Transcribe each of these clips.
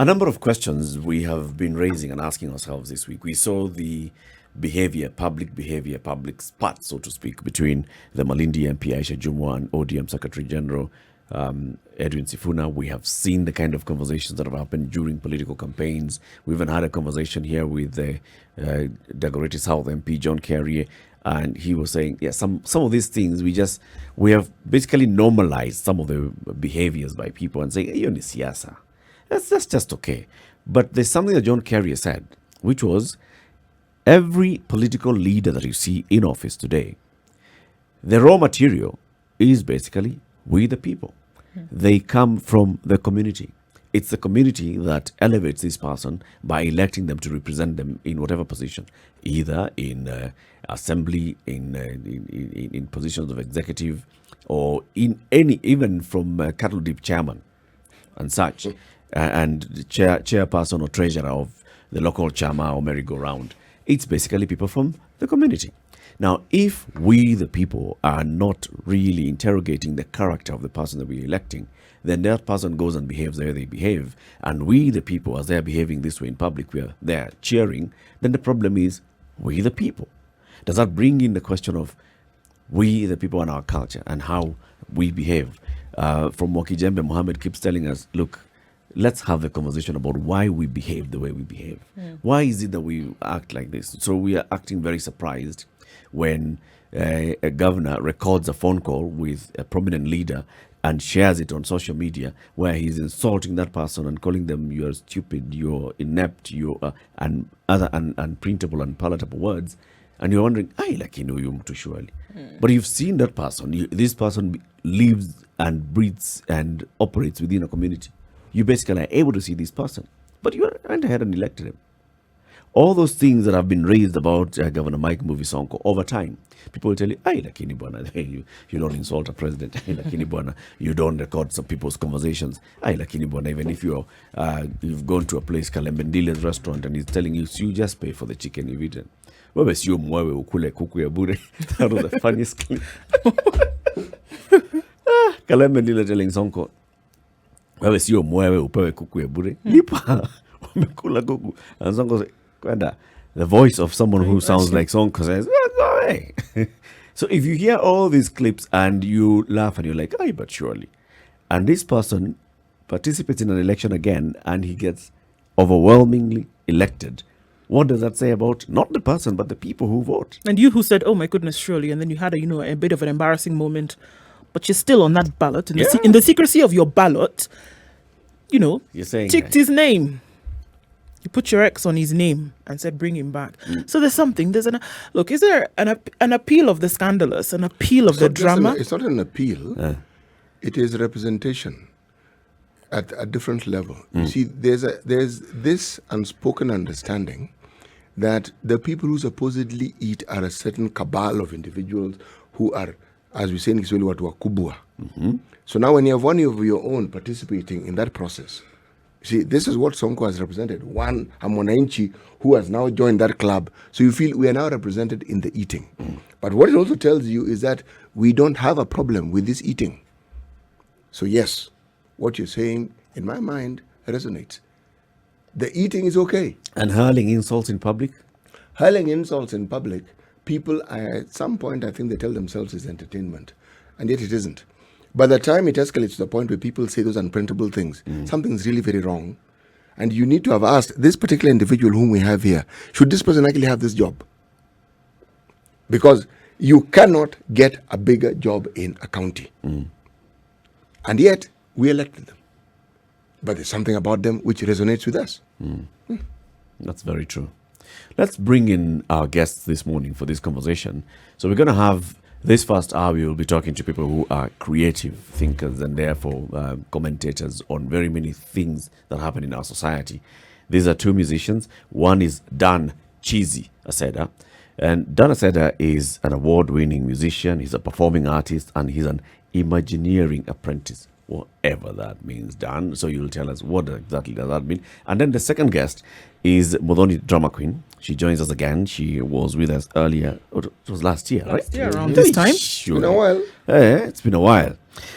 A number of questions we have been raising and asking ourselves this week. We saw the behavior, public spat, so to speak, between the Malindi MP Aisha Jumwa and ODM Secretary General Edwin Sifuna. We have seen the kind of conversations that have happened during political campaigns. We even had a conversation here with the Dagoretti South MP John Kerry, and he was saying, yeah, some of these things we have basically normalized some of the behaviors by people and saying, hey, you're in siyasa. That's just okay. But there's something that John Kerry said, which was every political leader that you see in office today, the raw material is basically we the people. They come from the community. It's the community that elevates this person by electing them to represent them in whatever position, either in assembly, in positions of executive, or in any, even from cattle dip chairman and such, and chairperson or treasurer of the local chama or merry-go-round. It's basically people from the community. Now, if we, the people, are not really interrogating the character of the person that we're electing, then that person goes and behaves the way they behave. And we, the people, as they're behaving this way in public, we're there cheering, then the problem is we, the people. Does that bring in the question of we, the people, and our culture and how we behave? From Wakijembe, Mohammed keeps telling us, look, let's have the conversation about why we behave the way we behave. Why is it that we act like this? So we are acting very surprised when a governor records a phone call with a prominent leader and shares it on social media where he's insulting that person and calling them you're stupid, you're inept, and other unprintable and palatable words. And you're wondering, surely. But you've seen that person. This person lives and breathes and operates within a community. You basically are able to see this person, but you went ahead and elected him. All those things that have been raised about Governor Mike Mbuvi Sonko over time, people will tell you, lakini bwana, you don't insult a president. Lakini bwana, you don't record some people's conversations. Lakini bwana, even if you've gone to a place, Kalembendile's restaurant, and he's telling you, you just pay for the chicken you've eaten. Wewe sio mwewe ukule kuku ya bure. That was the funniest clip. Kalembendile telling Sonko, wewe sio mwewe upewe kuku ya bure. Lipa. Umekula kuku. And Sonko said, Kwenda, the voice of someone who sounds like Sonko says, go away. So if you hear all these clips and you laugh and you're like, but surely. And this person participates in an election again and he gets overwhelmingly elected. What does that say about not the person, but the people who vote? And you who said, oh my goodness, surely. And then you had a bit of an embarrassing moment, but you're still on that ballot. In the secrecy of your ballot, you're saying ticked his name. You put your X on his name and said, bring him back. So there's something. Look, is there an appeal of the scandalous, an appeal of the drama? It's not an appeal. It is representation at a different level. You see, there's this unspoken understanding that the people who supposedly eat are a certain cabal of individuals who are, as we say in Kiswahili, watu wakubwa. So now when you have one of your own participating in that process, see, this is what Sonko has represented. One Mwananchi who has now joined that club. So you feel we are now represented in the eating. But what it also tells you is that we don't have a problem with this eating. So yes, what you're saying, in my mind, resonates. The eating is okay. And hurling insults in public? Hurling insults in public, people, at some point, I think they tell themselves it's entertainment. And yet it isn't. By the time it escalates to the point where people say those unprintable things, something's really very wrong. And you need to have asked this particular individual whom we have here, should this person actually have this job? Because you cannot get a bigger job in a county. And yet, we elected them. But there's something about them which resonates with us. That's very true. Let's bring in our guests this morning for this conversation. So we're going to have this first hour, we will be talking to people who are creative thinkers and therefore commentators on very many things that happen in our society. These are two musicians. One is Dan Cheesy Aceda. And Dan Aceda is an award-winning musician. He's a performing artist and he's an Imagineering apprentice. whatever that means, Dan. So you'll tell us what exactly does that mean. And then the second guest is Modoni Drama Queen. She joins us again. She was with us earlier. It was last year, right? Last year around this time. It's been a while. It's been a while.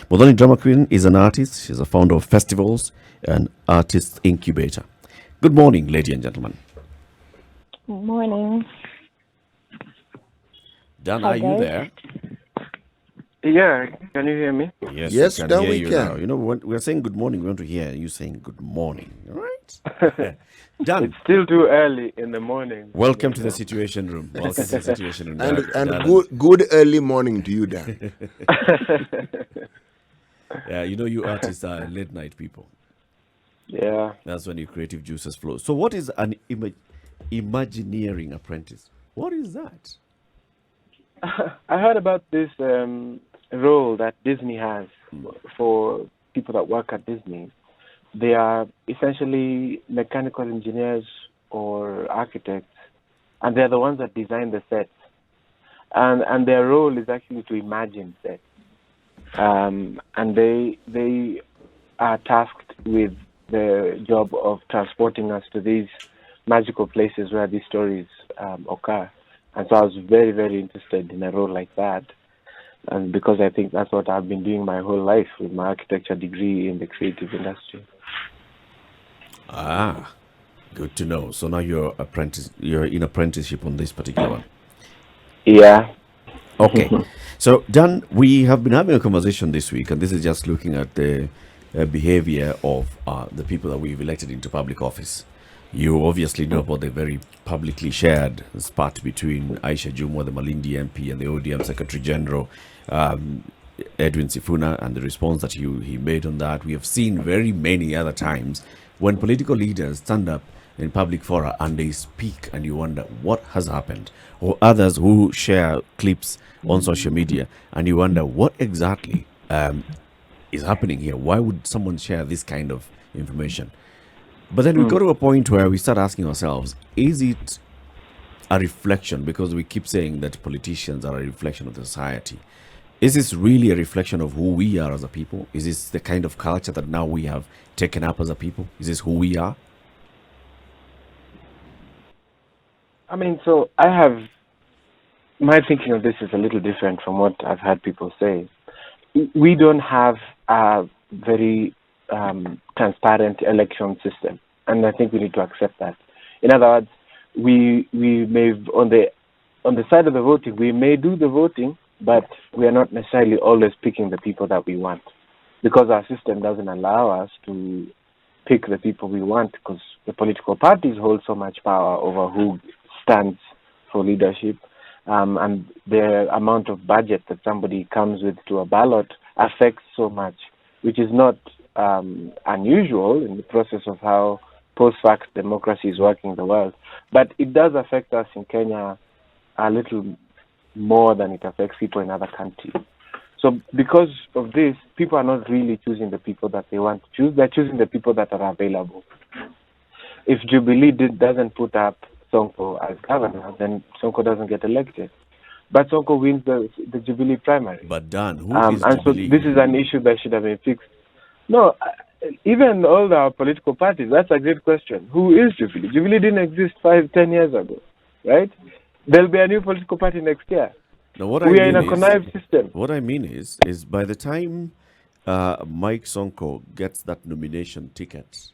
Modoni Drama Queen is an artist. She's a founder of festivals and artist incubator. Good morning, ladies and gentlemen. Good morning. Dan, Hi, are you guys. there? Yeah, can you hear me? Yes, we can Dan, hear we you can. now. You know, when we're saying good morning, we want to hear you saying good morning. All right? Dan, It's still too early in the morning. welcome to the Situation Room. Welcome to the Situation Room. And Dan. good early morning to you, Dan. Yeah, you know, you artists are late night people. Yeah. That's when your creative juices flow. So, what is an Imagineering apprentice? What is that? I heard about this role that Disney has for people that work at Disney. They are essentially mechanical engineers or architects, and they're the ones that design the sets. And their role is actually to imagine sets. And they are tasked with the job of transporting us to these magical places where these stories occur. And so I was very, very interested in a role like that. And because I think that's what I've been doing my whole life with my architecture degree in the creative industry. Ah, good to know. So now you're in apprenticeship on this particular one. Yeah. Okay. So, Dan, we have been having a conversation this week, and this is just looking at the behavior of the people that we've elected into public office. You obviously know about the very publicly shared spat between Aisha Jumwa, the Malindi MP, and the ODM Secretary General, Edwin Sifuna, and the response that he made on that. We have seen very many other times when political leaders stand up in public fora and they speak, and you wonder what has happened. Or others who share clips on social media, and you wonder what exactly is happening here. Why would someone share this kind of information? But then we go to a point where we start asking ourselves, is it a reflection? Because we keep saying that politicians are a reflection of the society. Is this really a reflection of who we are as a people? Is this the kind of culture that now we have taken up as a people? Is this who we are? I mean, so my thinking of this is a little different from what I've had people say. We don't have a very transparent election system, and I think we need to accept that. In other words, we may on the side of the voting, we may do the voting, but we are not necessarily always picking the people that we want, because our system doesn't allow us to pick the people we want, because the political parties hold so much power over who stands for leadership, and the amount of budget that somebody comes with to a ballot affects so much, which is not unusual in the process of how post-fact democracy is working in the world. But it does affect us in Kenya a little more than it affects people in other countries. So because of this, people are not really choosing the people that they want to choose. They're choosing the people that are available. If Jubilee doesn't put up Sonko as governor, then Sonko doesn't get elected. But Sonko wins the Jubilee primary. But Dan, who is and Jubilee? So this is an issue that should have been fixed. No, even all our political parties, that's a great question. Who is Jubilee? Jubilee didn't exist 5-10 years ago, right? There'll be a new political party next year. Now, We are in a connived system. What I mean is by the time Mike Sonko gets that nomination ticket,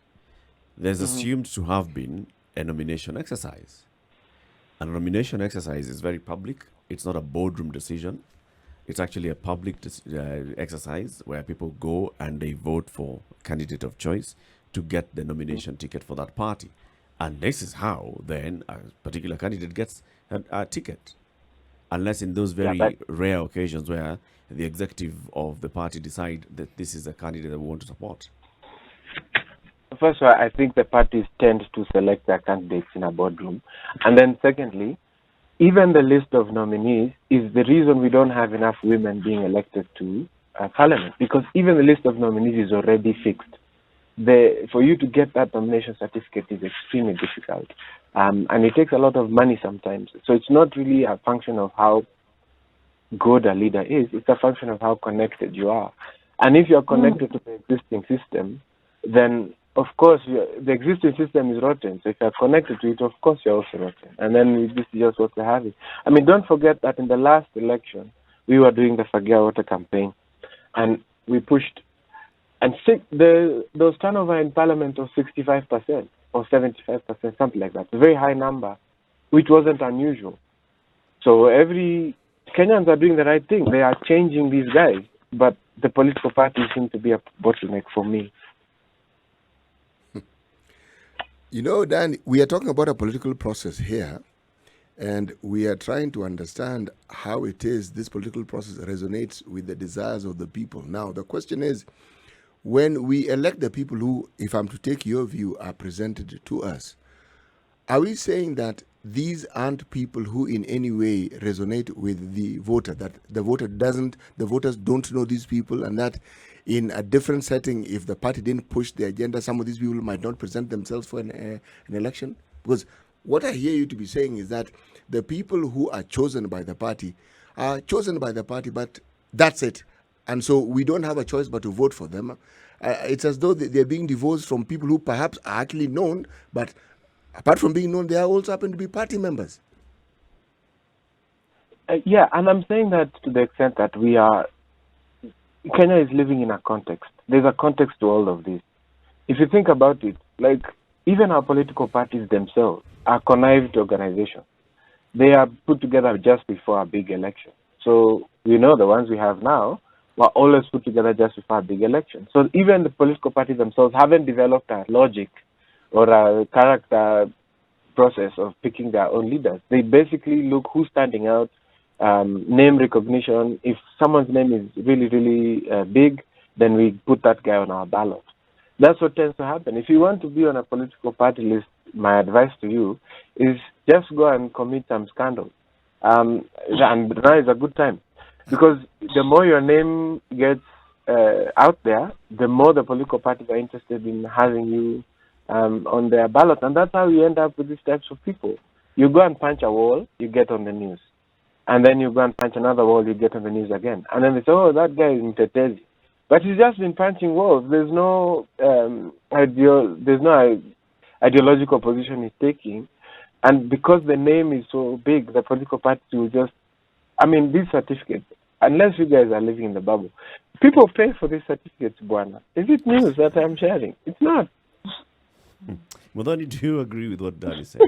there's assumed to have been a nomination exercise. And a nomination exercise is very public. It's not a boardroom decision. It's actually a public exercise where people go and they vote for a candidate of choice to get the nomination ticket for that party. And this is how then a particular candidate gets a ticket. Unless in those very rare occasions where the executive of the party decide that this is a candidate that we want to support. First of all, I think the parties tend to select their candidates in a boardroom. And then secondly, even the list of nominees is the reason we don't have enough women being elected to parliament, because even the list of nominees is already fixed. For you to get that nomination certificate is extremely difficult. And it takes a lot of money sometimes. So it's not really a function of how good a leader is. It's a function of how connected you are. And if you're connected to the existing system, then of course the existing system is rotten. So if you're connected to it, of course you're also rotten. And then this is just what we're having. I mean, don't forget that in the last election, we were doing the Fagia Water campaign, and we pushed, and those turnover in parliament of 65% or 75%, something like that, a very high number, which wasn't unusual. So Kenyans are doing the right thing. They are changing these guys, but the political parties seem to be a bottleneck for me. You know, Dan, we are talking about a political process here, and we are trying to understand how it is this political process resonates with the desires of the people. Now, the question is, when we elect the people who, if I'm to take your view, are presented to us, are we saying that these aren't people who in any way resonate with the voter, that the voters don't know these people, and that in a different setting, if the party didn't push the agenda, some of these people might not present themselves for an election? Because what I hear you to be saying is that the people who are chosen by the party are chosen by the party, but that's it. And so we don't have a choice but to vote for them. It's as though they're being divorced from people who perhaps are actually known, but apart from being known, they also happen to be party members. Yeah, and I'm saying that to the extent that Kenya is living in a context. There's a context to all of this. If you think about it, like even our political parties themselves are connived organizations. They are put together just before a big election. So we know the ones we have now were always put together just before a big election. So even the political parties themselves haven't developed a logic or a character process of picking their own leaders. They basically look who's standing out, name recognition. If someone's name is really, really big, then we put that guy on our ballot. That's what tends to happen. If you want to be on a political party list, my advice to you is just go and commit some scandals. And now is a good time. Because the more your name gets out there, the more the political parties are interested in having you on their ballot. And that's how you end up with these types of people. You go and punch a wall, you get on the news. And then you go and punch another wall, you get on the news again. And then they say, oh, that guy is Mtetezi. But he's just been punching walls. There's no ideological position he's taking. And because the name is so big, the political party will just, these certificates, unless you guys are living in the bubble, people pay for these certificates, Buana. Is it news that I'm sharing? It's not. Madani, do you agree with what Dani said?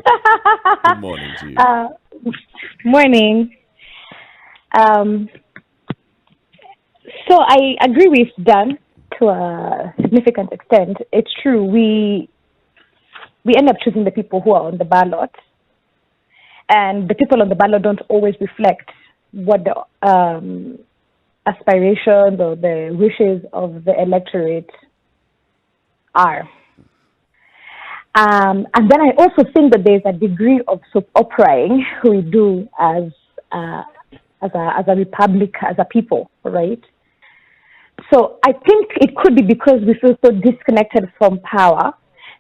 Good morning to you. Morning. So I agree with Dan to a significant extent. It's true. We end up choosing the people who are on the ballot, and the people on the ballot don't always reflect what the aspirations or the wishes of the electorate are. And then I also think that there's a degree of soap operaing we do as a republic, as a people, right? So I think it could be because we feel so disconnected from power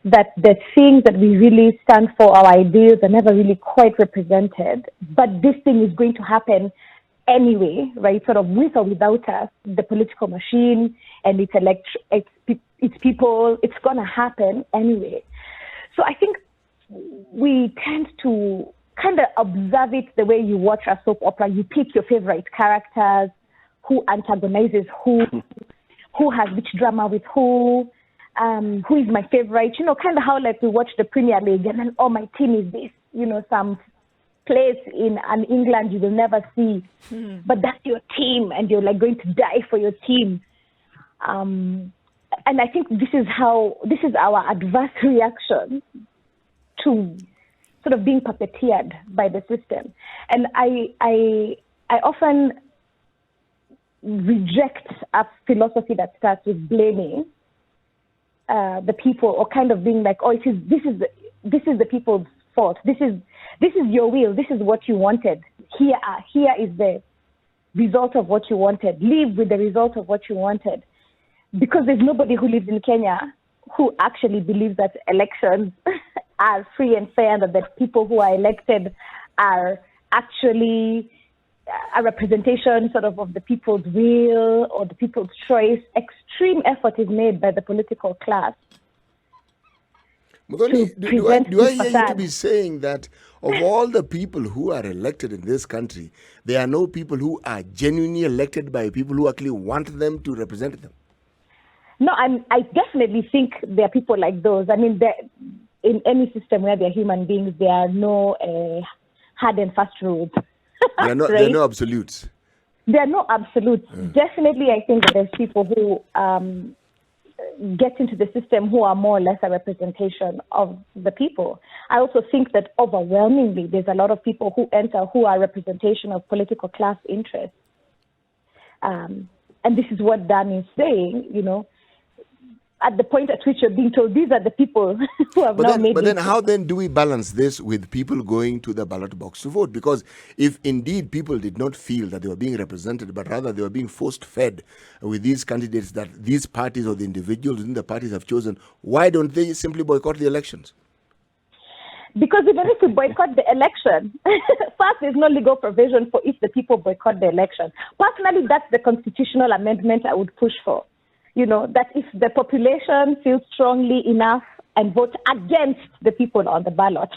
that the things that we really stand for, our ideas, are never really quite represented. But this thing is going to happen anyway, right? Sort of with or without us, the political machine and its people, it's going to happen anyway. So I think we tend to kind of observe it the way you watch a soap opera. You pick your favorite characters, who antagonizes who has which drama with who is my favorite, kind of how like we watch the Premier League and then, oh, my team is this, some place in England you will never see, but that's your team and you're like going to die for your team. And I think this is our adverse reaction to sort of being puppeteered by the system. And I often reject a philosophy that starts with blaming the people, or kind of being like, oh, this is the people's fault. This is your will. This is what you wanted. Here is the result of what you wanted. Live with the result of what you wanted. Because there's nobody who lives in Kenya who actually believes that elections are free and fair, and that the people who are elected are actually a representation sort of the people's will or the people's choice. Extreme effort is made by the political class. Muthoni, do I hear you to be saying that of all the people who are elected in this country, there are no people who are genuinely elected by people who actually want them to represent them? No, I definitely think there are people like those. I mean, in any system where there are human beings, there are no hard and fast rules. There are no absolutes. There are no absolutes. Definitely, I think that there's people who get into the system who are more or less a representation of the people. I also think that overwhelmingly, there's a lot of people who enter who are representation of political class interests. And this is what Dan is saying, at the point at which you're being told these are the people who have made. But then how then do we balance this with people going to the ballot box to vote? Because if indeed people did not feel that they were being represented, but rather they were being force-fed with these candidates that these parties or the individuals within the parties have chosen, why don't they simply boycott the elections? Because even if we boycott the election, first, there's no legal provision for if the people boycott the election. Personally, that's the constitutional amendment I would push for. That if the population feels strongly enough and vote against the people on the ballot,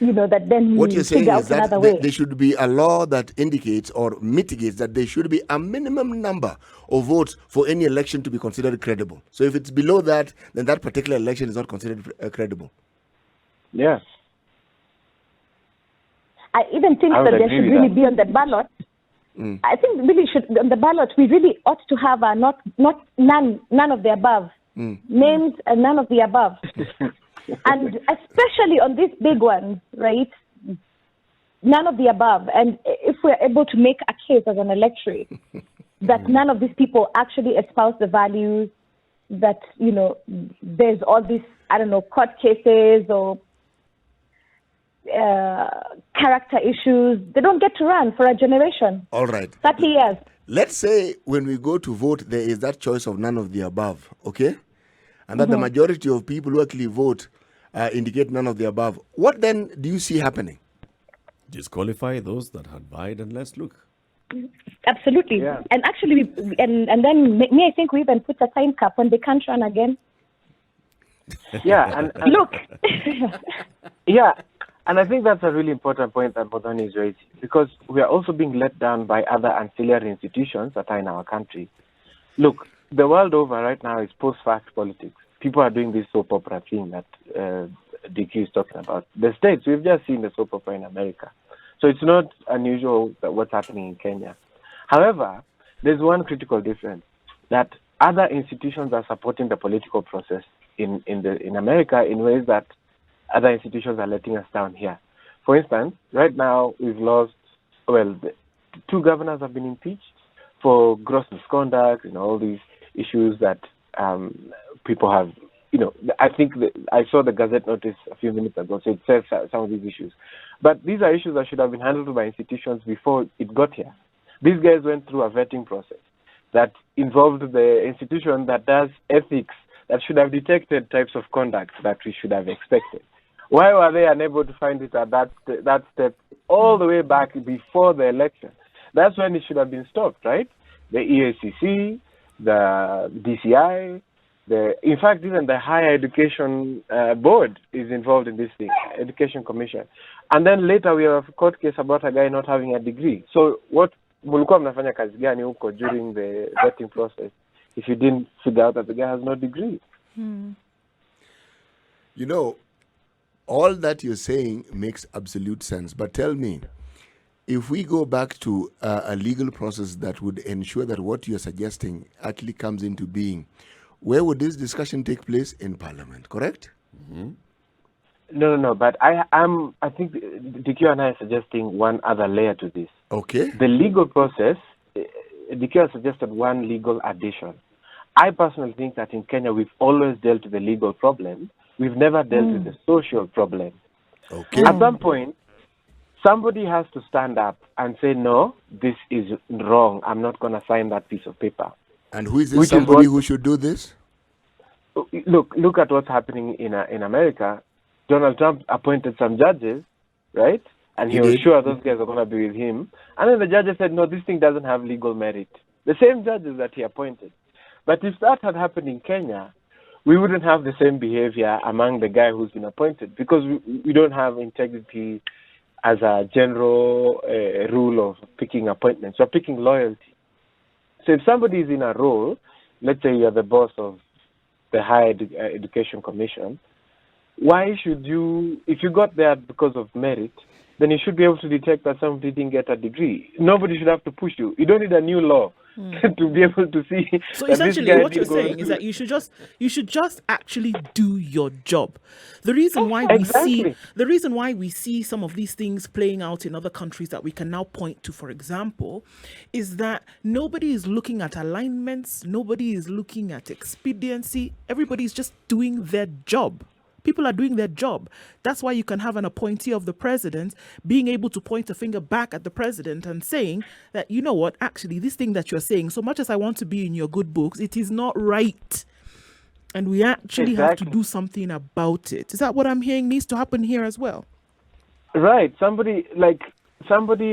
that then what you're saying is that there should be a law that indicates or mitigates that there should be a minimum number of votes for any election to be considered credible. So if it's below that, then that particular election is not considered credible. Yes. I even think that there should really be on the ballot. I think really should on the ballot we really ought to have a none of the above names and none of the above, and especially on these big ones, right? None of the above. And if we're able to make a case as an electorate that none of these people actually espouse the values that there's all these court cases or character issues, they don't get to run for a generation. All right. 30 years. Let's say when we go to vote, there is that choice of none of the above, okay? And that the majority of people who actually vote indicate none of the above. What then do you see happening? Disqualify those that had vied and let's look. Absolutely. Yeah. And actually, and then I think we even put a time cap when they can't run again. Yeah. And look. Yeah. And I think that's a really important point that Muthoni is raising, because we are also being let down by other ancillary institutions that are in our country. Look, the world over right now is post-fact politics. People are doing this soap opera thing that DQ is talking about. The States, we've just seen the soap opera in America. So it's not unusual that what's happening in Kenya. However, there's one critical difference, that other institutions are supporting the political process in America in ways that other institutions are letting us down here. For instance, right now we've lost, two governors have been impeached for gross misconduct and all these issues that people have, I think I saw the Gazette notice a few minutes ago, so it says some of these issues. But these are issues that should have been handled by institutions before it got here. These guys went through a vetting process that involved the institution that does ethics, that should have detected types of conduct that we should have expected. Why were they unable to find it at that step all the way back before the election? That's when it should have been stopped, right? The EACC, the DCI, in fact, even the Higher Education Board is involved in this thing, Education Commission. And then later we have a court case about a guy not having a degree. So what mulikuwa mnafanya kazi gani huko during the vetting process if you didn't figure out that the guy has no degree? All that you're saying makes absolute sense. But tell me, if we go back to a legal process that would ensure that what you're suggesting actually comes into being, where would this discussion take place? In Parliament, correct? Mm-hmm. No. But I think DQ and I are suggesting one other layer to this. Okay. The legal process, DQ has suggested one legal addition. I personally think that in Kenya we've always dealt with the legal problem. We've never dealt with the social problem. Okay. At some point, somebody has to stand up and say, no, this is wrong. I'm not going to sign that piece of paper. And who is this somebody who should do this? Look at what's happening in America. Donald Trump appointed some judges, right? And he was sure those guys are going to be with him. And then the judges said, no, this thing doesn't have legal merit. The same judges that he appointed. But if that had happened in Kenya, we wouldn't have the same behavior among the guy who's been appointed, because we don't have integrity as a general rule of picking appointments. We're picking loyalty. So if somebody is in a role, let's say you're the boss of the Higher Education Commission, why should you, if you got there because of merit, then you should be able to detect that somebody didn't get a degree. Nobody should have to push you. You don't need a new law to be able to see. So essentially, what you're saying is that you should just actually do your job. The reason why we see some of these things playing out in other countries that we can now point to, for example, is that nobody is looking at alignments, nobody is looking at expediency. Everybody's just doing their job. People are doing their job. That's why you can have an appointee of the president being able to point a finger back at the president and saying that, you know what, actually, this thing that you're saying, so much as I want to be in your good books, it is not right. And we actually have to do something about it. Is that what I'm hearing needs to happen here as well? Right. Somebody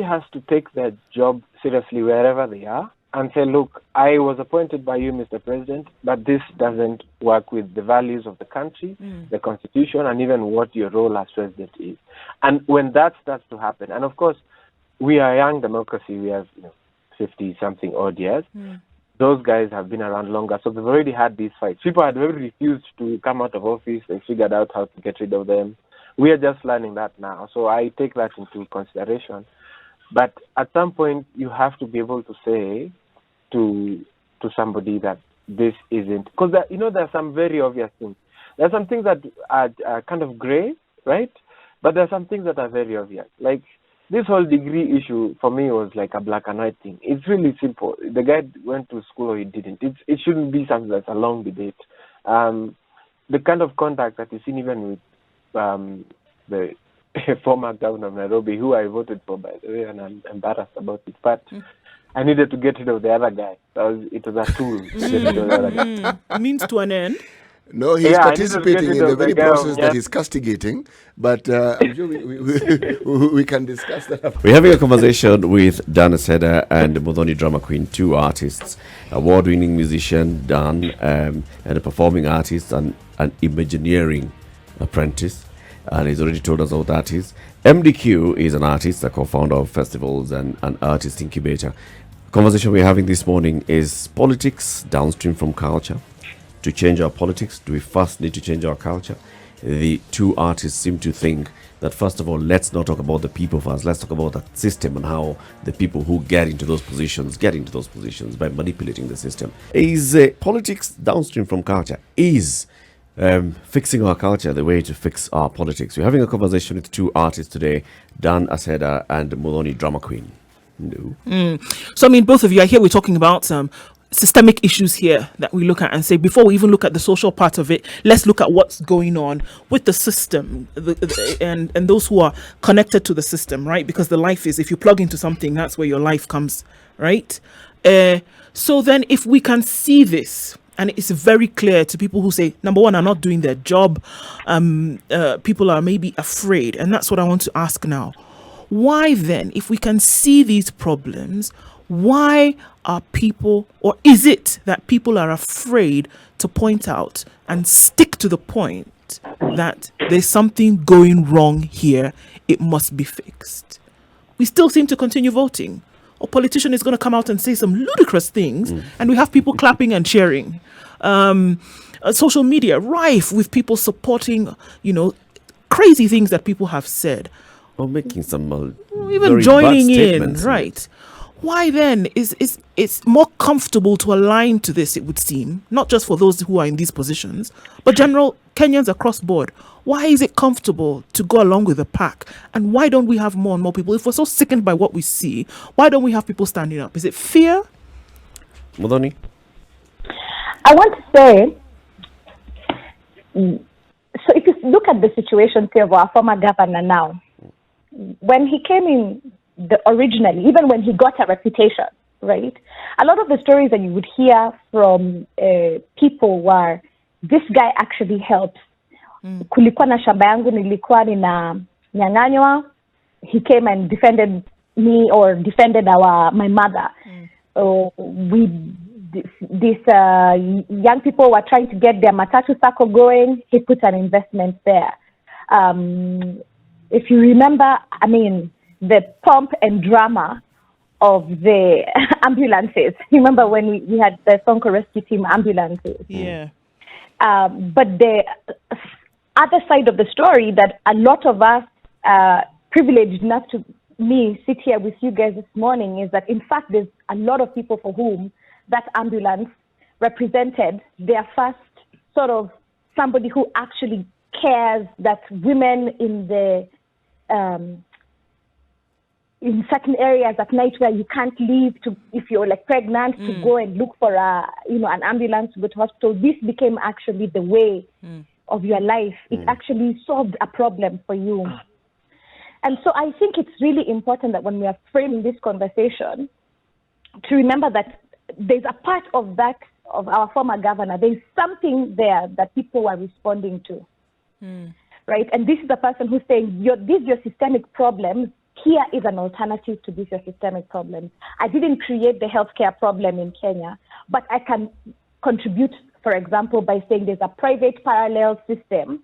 has to take their job seriously wherever they are and say, look, I was appointed by you, Mr. President, but this doesn't work with the values of the country, the Constitution, and even what your role as president is. And when that starts to happen, and of course, we are a young democracy, we have 50-something odd years. Those guys have been around longer, so they've already had these fights. People had already refused to come out of office. They figured out how to get rid of them. We are just learning that now, so I take that into consideration. But at some point, you have to be able to say to somebody that this isn't, because there are some very obvious things. There are some things that are kind of gray, right? But there are some things that are very obvious. Like this whole degree issue for me was like a black and white thing. It's really simple. The guy went to school or he didn't. It shouldn't be something that's a long debate. The kind of conduct that is seen even with the former governor of Nairobi, who I voted for, by the way, and I'm embarrassed about it. But I needed to get rid of the other guy. It was a tool to get rid of the other guy. Means to an end. No, he's participating in the very process that he's castigating, but I'm sure we can discuss that. We're having a conversation with Dan Aceda and Muthoni Drama Queen, two artists, award-winning musician Dan, and a performing artist and an Imagineering apprentice. And he's already told us what that is. MDQ is an artist, a co-founder of festivals and an artist incubator. Conversation we're having this morning is politics downstream from culture. To change our politics, do we first need to change our culture? The two artists seem to think that, first of all, let's not talk about the people first. Let's talk about the system and how the people who get into those positions by manipulating the system. Is politics downstream from culture? Is fixing our culture the way to fix our politics? We're having a conversation with two artists today, Dan Aceda and Muthoni Drama Queen. No. So, I mean, both of you are here. We're talking about systemic issues here that we look at and say, before we even look at the social part of it, let's look at what's going on with the system and those who are connected to the system, right? Because the life is, if you plug into something, that's where your life comes, right? So then if we can see this, and it's very clear to people who say, number one, are not doing their job, people are maybe afraid, and that's what I want to ask now. Why then, if we can see these problems, why are people, or is it that people are afraid to point out and stick to the point that there's something going wrong here, it must be fixed? We still seem to continue voting. A politician is going to come out and say some ludicrous things, and we have people clapping and cheering. Social media rife with people supporting, crazy things that people have said. Or making some even joining in, right? Why then is it's more comfortable to align to this, it would seem, not just for those who are in these positions, but general Kenyans across board? Why is it comfortable to go along with the pack? And why don't we have more and more people? If we're so sickened by what we see, why don't we have people standing up? Is it fear? Muthoni? I want to say, so if you look at the situation, say, of our former governor now, when he came in originally, even when he got a reputation, right? A lot of the stories that you would hear from people were, this guy actually helps. Kulikuwa na shamba yangu nilikuwa ninanyang'anywa. he came and defended me or defended my mother. So these young people were trying to get their Matatu circle going. He put an investment there. If you remember, I mean, the pomp and drama of the ambulances. You remember when we had the Sonko Rescue Team ambulances? Yeah. But the other side of the story that a lot of us privileged enough to sit here with you guys this morning is that, in fact, there's a lot of people for whom that ambulance represented their first sort of somebody who actually cares that women in the in certain areas at night where you can't leave to, if you're like pregnant, to go and look for an ambulance to go to hospital. This became actually the way of your life. It actually solved a problem for you. And so I think it's really important that when we are framing this conversation, to remember that there's a part of that, of our former governor, there's something there that people are responding to, right? And this is the person who's saying, these are your systemic problems. Here is an alternative to these your systemic problems. I didn't create the healthcare problem in Kenya, but I can contribute, for example, by saying there's a private parallel system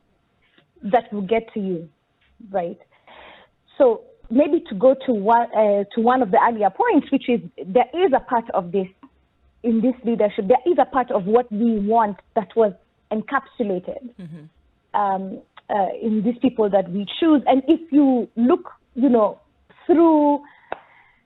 that will get to you, right? So maybe to go to one of the earlier points, which is there is a part of this, in this leadership, there is a part of what we want that was encapsulated in these people that we choose. And if you look, through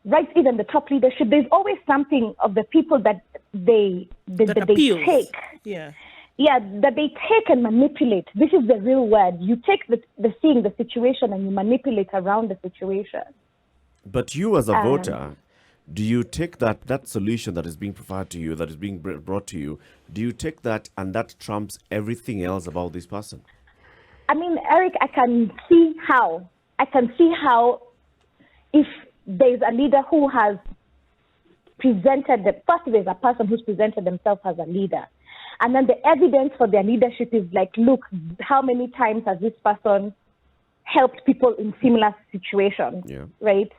right, even the top leadership, there's always something of the people that they take. Yeah, that they take and manipulate. This is the real word. You take the situation and you manipulate around the situation. But you as a voter, do you take that solution that is being provided to you, that is being brought to you, do you take that and that trumps everything else about this person? I mean, Eric, I can see how if there's a leader who has presented, first there's a person who's presented themselves as a leader. And then the evidence for their leadership is like, look, how many times has this person helped people in similar situations, right?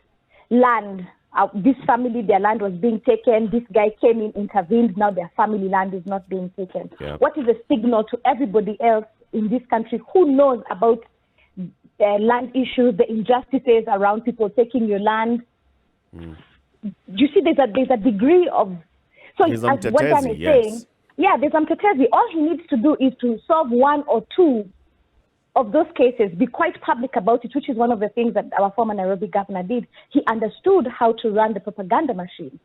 Land, this family, their land was being taken. This guy came in, intervened. Now their family land is not being taken. What is a signal to everybody else in this country who knows about land issues, the injustices around people taking your land? You see, there's a degree of, so as what Dan is saying, there's Mtetezi. All he needs to do is to solve one or two of those cases, be quite public about it, which is one of the things that our former Nairobi governor did. He understood how to run the propaganda machine.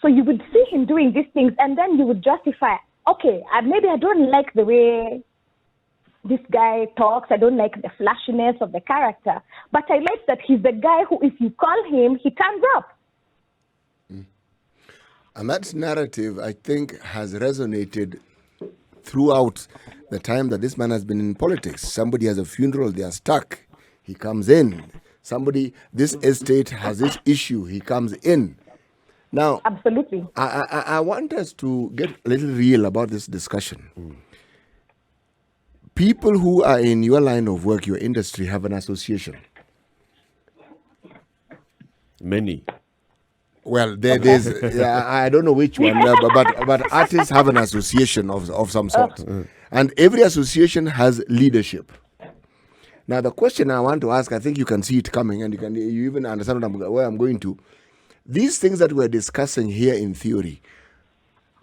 So you would see him doing these things, and then you would justify, okay, maybe I don't like the way this guy talks, I don't like the flashiness of the character, but I like that he's the guy who, if you call him, he turns up. And that narrative, I think, has resonated throughout the time that this man has been in politics. Somebody has a funeral, they are stuck. He comes in. This estate has this issue, he comes in. Now, absolutely. I want us to get a little real about this discussion. People who are in your line of work, your industry, have an association. Many. Well, there's I don't know which one, but artists have an association of some sort, and every association has leadership. Now, the question I want to ask, I think you can see it coming, and you even understand where I'm going to. These things that we're discussing here in theory,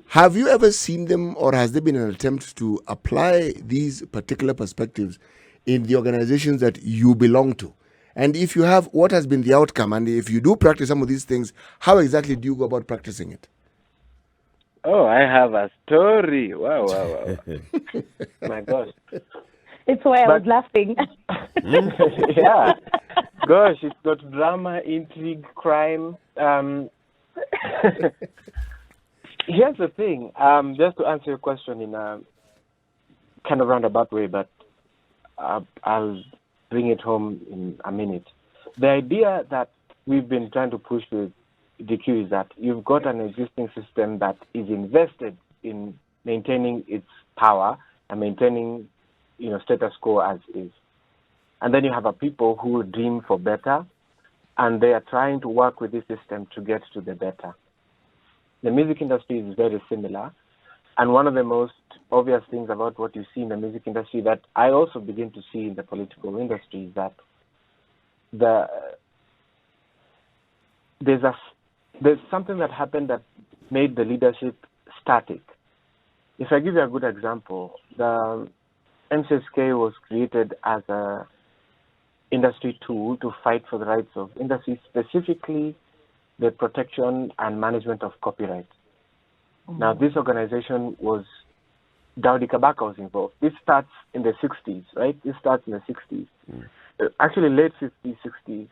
have you ever seen them, or has there been an attempt to apply these particular perspectives in the organizations that you belong to? And if you have, what has been the outcome? And if you do practice some of these things, how exactly do you go about practicing it? Oh, I have a story. Wow. My gosh. It's why I was laughing. Yeah. Gosh, it's got drama, intrigue, crime. Here's the thing. Just to answer your question in a kind of roundabout way, but I'll bring it home in a minute. The idea that we've been trying to push with DQ is that you've got an existing system that is invested in maintaining its power and maintaining, status quo as is. And then you have a people who dream for better, and they are trying to work with this system to get to the better. The music industry is very similar. And one of the most obvious things about what you see in the music industry that I also begin to see in the political industry is that there's something that happened that made the leadership static. If I give you a good example, the MCSK was created as a industry tool to fight for the rights of industry, specifically the protection and management of copyright. Now, this organization was, Daudi Kabaka was involved. This starts in the 60s, right? This starts in the 60s. Actually, late 50s, 60s.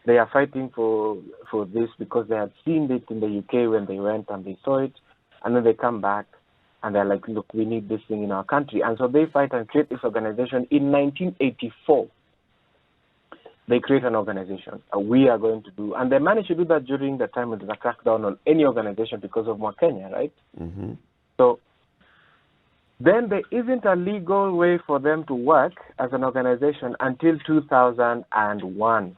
They are fighting for this because they had seen it in the UK when they went and they saw it. And then they come back and they're like, look, we need this thing in our country. And so they fight and create this organization. In 1984, they create an organization. We are going to do, and they managed to do that during the time of the crackdown on any organization because of Kenya, right? Mm-hmm. So then there isn't a legal way for them to work as an organization until 2001.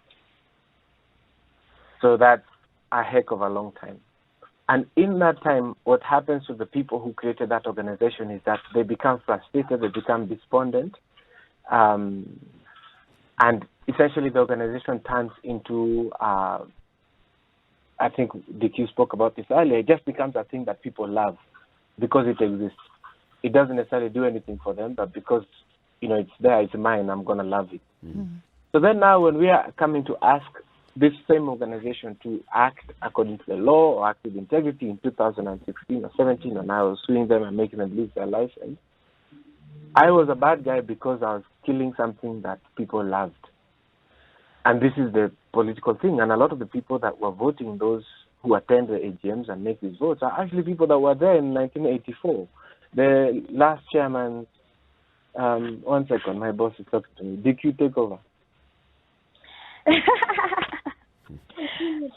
So that's a heck of a long time. And in that time, what happens to the people who created that organization is that they become frustrated, they become despondent, and essentially the organization turns into, I think DQ spoke about this earlier, it just becomes a thing that people love because it exists. It doesn't necessarily do anything for them, but because, it's there, it's mine, I'm going to love it. Mm-hmm. So then now when we are coming to ask this same organization to act according to the law or act with integrity in 2016 or 17, and I was suing them and making them lose their license, I was a bad guy because I was killing something that people loved. And this is the political thing. And a lot of the people that were voting, those who attend the AGMs and make these votes, are actually people that were there in 1984. The last chairman, one second, my boss is talking to me. DQ, take over.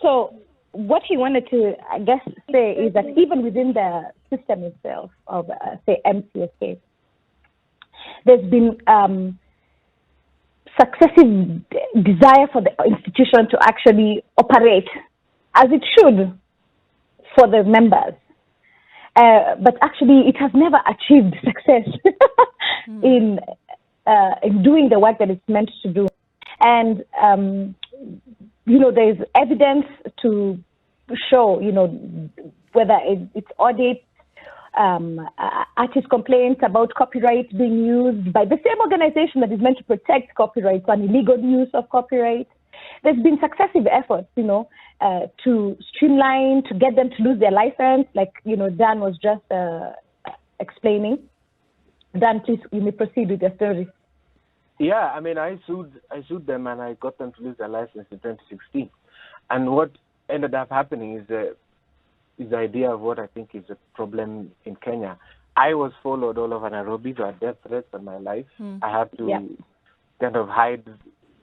So what he wanted to, I guess, say is that even within the system itself of, say, MCSK, there's been successive desire for the institution to actually operate as it should for the members. But actually, it has never achieved success in doing the work that it's meant to do. And, there's evidence to show, whether it's audits, artist complaints about copyright being used by the same organization that is meant to protect copyright and illegal use of copyright. There's been successive efforts, to streamline, to get them to lose their license, like, Dan was just explaining. Dan, please, you may proceed with your story. Yeah, I sued them and I got them to lose their license in 2016. And what ended up happening is the idea of what I think is a problem in Kenya. I was followed all over Nairobi. There were death threats on my life. I had to kind of hide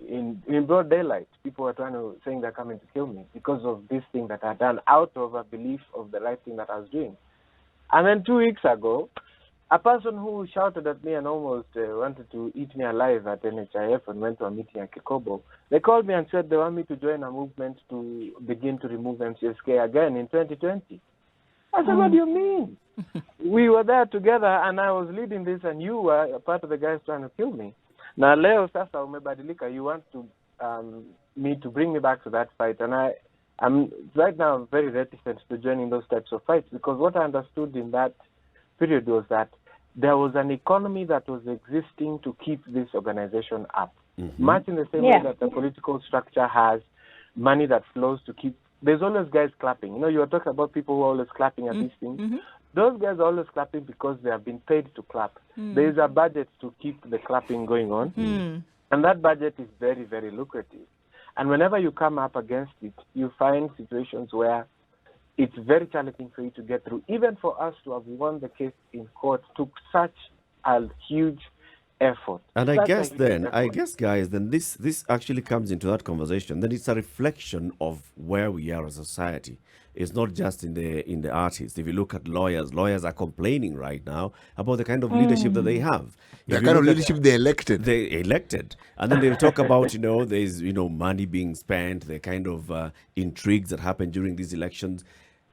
in broad daylight. People were saying they're coming to kill me because of this thing that I had done out of a belief of the right thing that I was doing. And then 2 weeks ago, a person who shouted at me and almost wanted to eat me alive at NHIF and went to a meeting at Kikobo, they called me and said they want me to join a movement to begin to remove MCSK again in 2020. I said, what do you mean? We were there together and I was leading this and you were a part of the guys trying to kill me. Now, leo sasa umebadilika, you want to me to bring me back to that fight. And I'm right now very reticent to joining those types of fights because what I understood in that period was that there was an economy that was existing to keep this organization up. Mm-hmm. Much in the same way that the political structure has money that flows to keep. There's always guys clapping. You were talking about people who are always clapping at these things. Mm-hmm. Those guys are always clapping because they have been paid to clap. There is a budget to keep the clapping going on. And that budget is very, very lucrative. And whenever you come up against it, you find situations where it's very challenging for you to get through. Even for us to have won the case in court took such a huge effort. And I guess, guys, then this actually comes into that conversation. Then it's a reflection of where we are as a society. It's not just in the artists. If you look at lawyers are complaining right now about the kind of leadership that they have. The kind of leadership they elected. And then they'll talk about, there's, money being spent, the kind of intrigues that happen during these elections.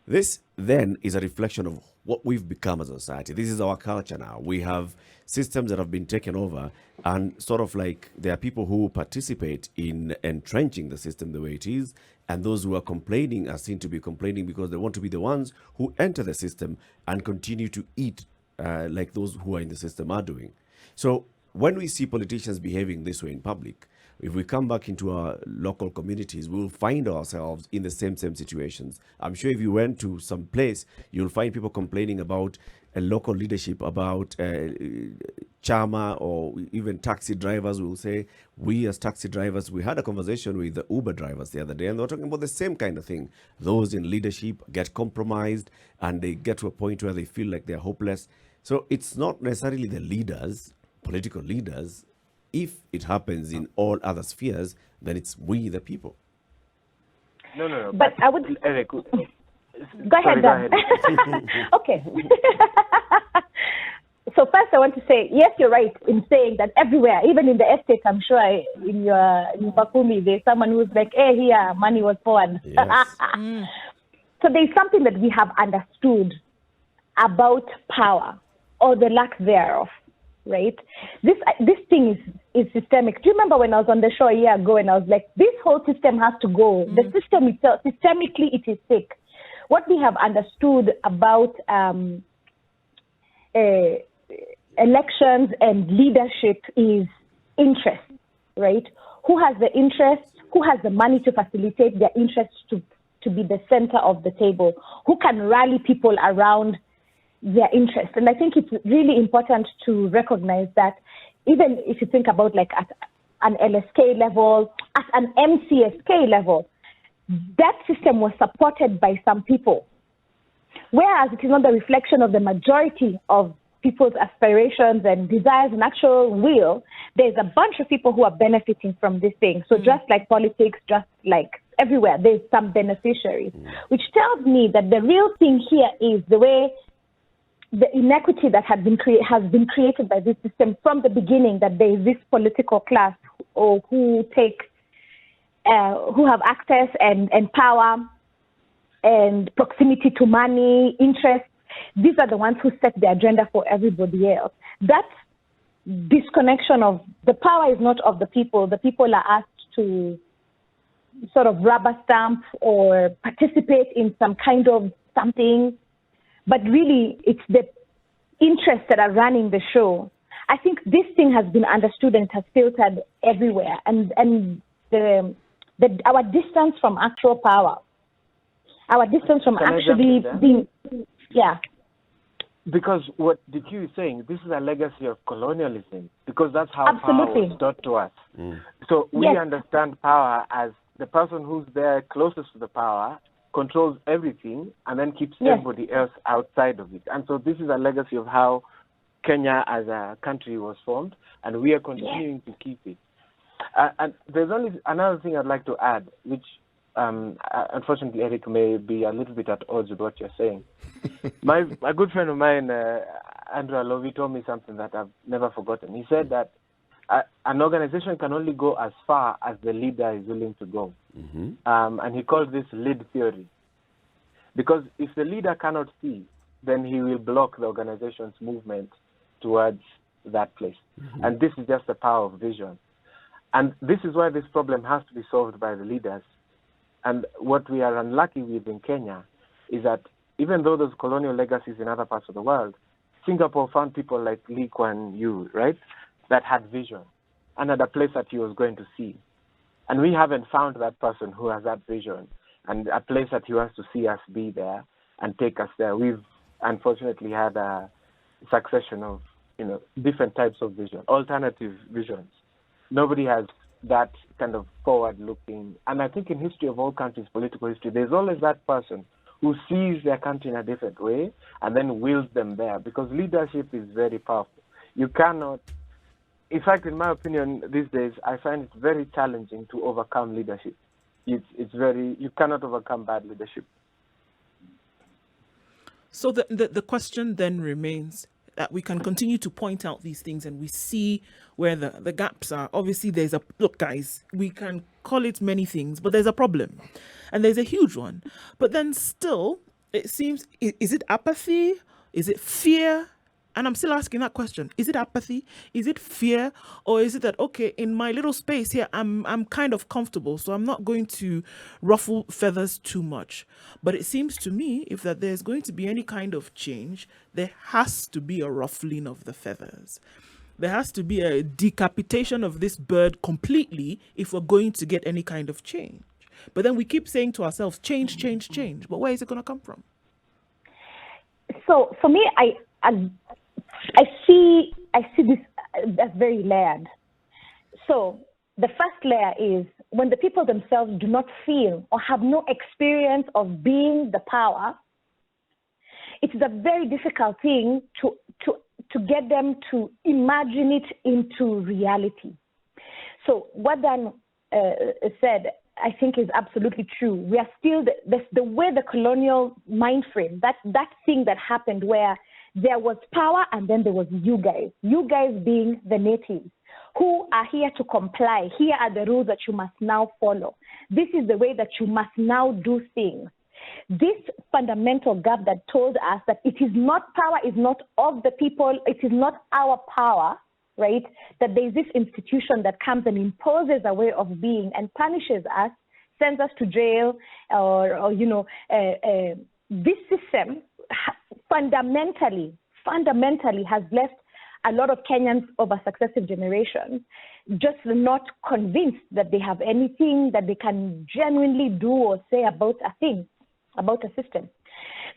This then is a reflection of what we've become as a society. This is our culture now. We have systems that have been taken over, and sort of like there are people who participate in entrenching the system the way it is, and those who are complaining are seen to be complaining because they want to be the ones who enter the system and continue to eat like those who are in the system are doing. So when we see politicians behaving this way in public, if we come back into our local communities, we'll find ourselves in the same situations. I'm sure if you went to some place, you'll find people complaining about a local leadership, about chama, or even taxi drivers will say, we as taxi drivers, we had a conversation with the Uber drivers the other day, and they were talking about the same kind of thing. Those in leadership get compromised, and they get to a point where they feel like they're hopeless. So it's not necessarily the leaders, political leaders. If it happens in all other spheres, then it's we, the people. No. But I would... Eric, go ahead, Dan. Okay. So first I want to say, yes, you're right in saying that everywhere, even in the estate, I'm sure in Pakumi, there's someone who's like, hey, here, money was poured. Yes. So there's something that we have understood about power, or the lack thereof. Right, this thing is systemic. Do you remember when I was on the show a year ago and I was like, this whole system has to go. The system itself, systemically, it is sick. What we have understood about elections and leadership is interest, right? Who has the interest? Who has the money to facilitate their interests to be the center of the table? Who can rally people around their interest? And I think it's really important to recognize that even if you think about like at an LSK level, at an MCSK level, that system was supported by some people. Whereas it is not the reflection of the majority of people's aspirations and desires and actual will, there's a bunch of people who are benefiting from this thing. So just like politics, just like everywhere, there's some beneficiaries, which tells me that the real thing here is the way the inequity that has been created by this system from the beginning, that there is this political class or who have access and power and proximity to money, interest. These are the ones who set the agenda for everybody else. That disconnection of the power is not of the people. The people are asked to sort of rubber stamp or participate in some kind of something. But really, it's the interests that are running the show. I think this thing has been understood and it has filtered everywhere. And our distance from actual power, our distance from actually being, yeah. Because what DQ is saying, this is a legacy of colonialism, because that's how Absolutely. power was taught to us. So we understand power as the person who's there closest to the power controls everything and then keeps everybody else outside of it. And so this is a legacy of how Kenya as a country was formed, and we are continuing to keep it. And there's only another thing I'd like to add, which unfortunately, Eric, may be a little bit at odds with what you're saying. A good friend of mine, Andrew Alovi, told me something that I've never forgotten. He said that an organization can only go as far as the leader is willing to go. And he called this lead theory. Because if the leader cannot see, then he will block the organization's movement towards that place. And this is just the power of vision. And this is why this problem has to be solved by the leaders. And what we are unlucky with in Kenya is that even though there's colonial legacies in other parts of the world, Singapore found people like Lee Kuan Yew, right, that had vision and had a place that he was going to see. And we haven't found that person who has that vision and a place that he wants to see us be there and take us there. We've unfortunately had a succession of, different types of vision, alternative visions. Nobody has that kind of forward-looking. And I think in history of all countries, political history, there's always that person who sees their country in a different way and then wills them there, because leadership is very powerful. You cannot in fact, in my opinion, these days, I find it very challenging to overcome leadership. You cannot overcome bad leadership. So the question then remains that we can continue to point out these things and we see where the gaps are. Obviously, look, guys, we can call it many things, but there's a problem. And there's a huge one. But then still, it seems, is it apathy? Is it fear? And I'm still asking that question. Is it apathy? Is it fear? Or is it that, okay, in my little space here, I'm kind of comfortable, so I'm not going to ruffle feathers too much. But it seems to me, if that there's going to be any kind of change, there has to be a ruffling of the feathers. There has to be a decapitation of this bird completely if we're going to get any kind of change. But then we keep saying to ourselves, change, change, change. But where is it going to come from? So for me, I see this as very layered. So the first layer is when the people themselves do not feel or have no experience of being the power, it is a very difficult thing to get them to imagine it into reality. So what Dan said, I think, is absolutely true. We are still the way the colonial mind frame, that thing that happened where there was power and then there was you guys being the natives who are here to comply. Here are the rules that you must now follow. This is the way that you must now do things. This fundamental gap that told us that it is not, power is not of the people, it is not our power, right? That there is this institution that comes and imposes a way of being and punishes us, sends us to jail, or this system fundamentally has left a lot of Kenyans over successive generations just not convinced that they have anything that they can genuinely do or say about a thing, about a system.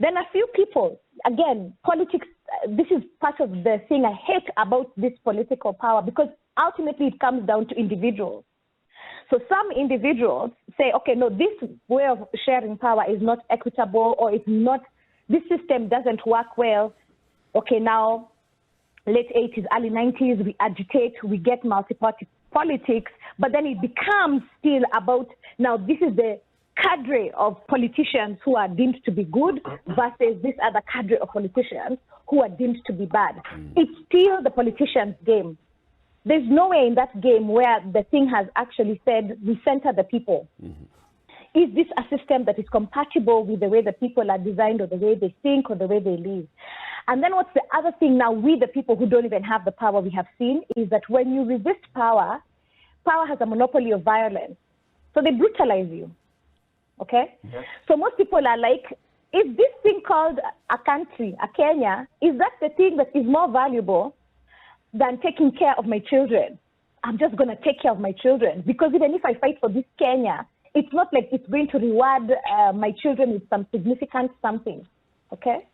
Then a few people, again, politics, this is part of the thing I hate about this political power, because ultimately it comes down to individuals. So some individuals say, okay, no, this way of sharing power is not equitable, or it's not, this system doesn't work well. Okay, now, late 80s, early 90s, we agitate, we get multi-party politics, but then it becomes still about, now this is the cadre of politicians who are deemed to be good versus this other cadre of politicians who are deemed to be bad. It's still the politician's game. There's no way in that game where the thing has actually said, we center the people. Is this a system that is compatible with the way the people are designed, or the way they think, or the way they live? And then what's the other thing now, we the people who don't even have the power, we have seen, is that when you resist power, power has a monopoly of violence. So they brutalize you, okay? Yes. So most people are like, is this thing called a country, a Kenya, is that the thing that is more valuable than taking care of my children? I'm just going to take care of my children, because even if I fight for this Kenya, it's not like it's going to reward my children with some significant something, okay?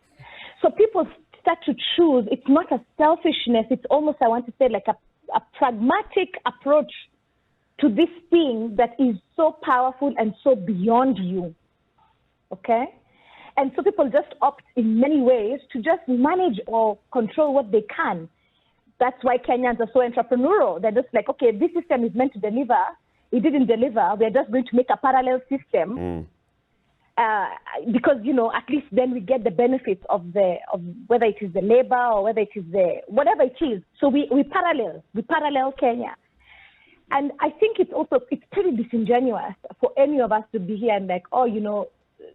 So people start to choose, it's not a selfishness, it's almost, I want to say, like a pragmatic approach to this thing that is so powerful and so beyond you, okay? And so people just opt in many ways to just manage or control what they can. That's why Kenyans are so entrepreneurial. They're just like, okay, this system is meant to deliver. It didn't deliver. We're just going to make a parallel system. Because, at least then we get the benefits of whether it is the labor or whether it is whatever it is. So we parallel Kenya. And I think it's pretty disingenuous for any of us to be here and like,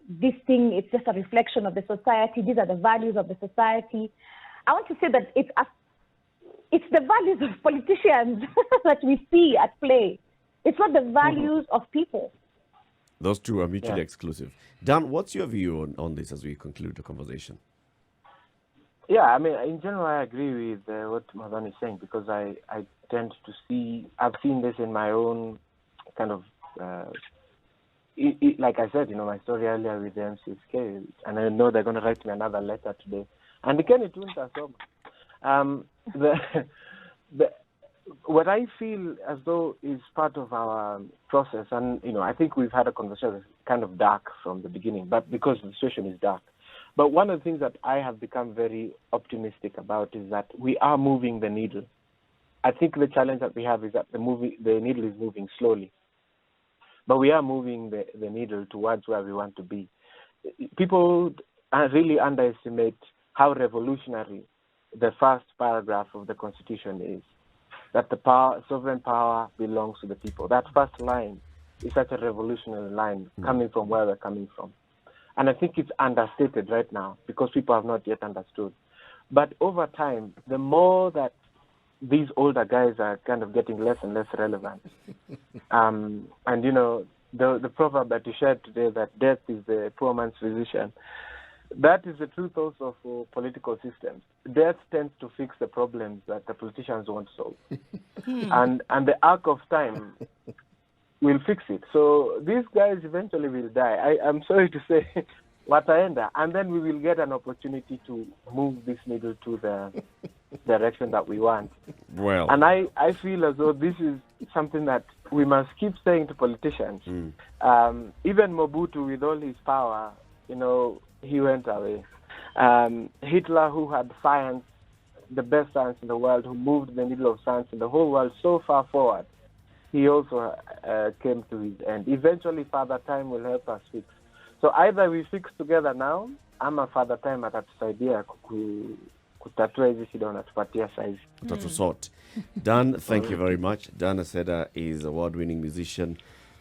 this thing, it's just a reflection of the society. These are the values of the society. I want to say that it's the values of politicians that we see at play. It's not the values of people. Those two are mutually exclusive. Dan, what's your view on this as we conclude the conversation? Yeah, I mean, in general, I agree with what Madan is saying, because I tend to see, I've seen this in my own kind of, like I said, my story earlier with the MCSK, and I know they're going to write me another letter today. And the Kenyan twins are so what I feel as though is part of our process, and I think we've had a conversation that's kind of dark from the beginning, but because the situation is dark. But one of the things that I have become very optimistic about is that we are moving the needle. I think the challenge that we have is that the needle is moving slowly. But we are moving the needle towards where we want to be. People really underestimate how revolutionary the first paragraph of the Constitution is, that the sovereign power belongs to the people. That first line is such a revolutionary line coming from where we're coming from. And I think it's understated right now because people have not yet understood. But over time, the more that these older guys are kind of getting less and less relevant, and the proverb that you shared today, that death is the poor man's physician, that is the truth also for political systems. Death tends to fix the problems that the politicians won't solve. And the arc of time will fix it. So these guys eventually will die. I'm sorry to say, wataenda, and then we will get an opportunity to move this needle to the direction that we want. Well, and I feel as though this is something that we must keep saying to politicians. Even Mobutu, with all his power, he went away. Hitler, who had science, the best science in the world, who moved the needle of science in the whole world so far forward, he also came to his end. Eventually, Father Time will help us fix. So either we fix together now, ama Father Time atatusaidia kutatua hizi shida unatupatia saizi. Utatusort. Dan, thank you very much. Dan Aceda is award-winning musician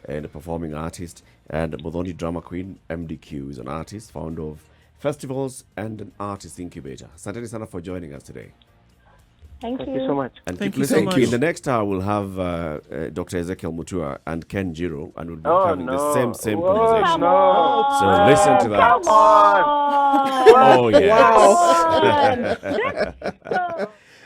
and a performing artist, and Modoni Drama Queen, MDQ, is an artist, founder of festivals and an artist incubator. Asanteni sana for joining us today. Thank you so much. And Thank keep you so listening. much. In the next hour, we'll have Dr. Ezekiel Mutua and Ken Jiro, and we'll be having the same conversation. So listen to that. Come on! Oh, yes. Wow.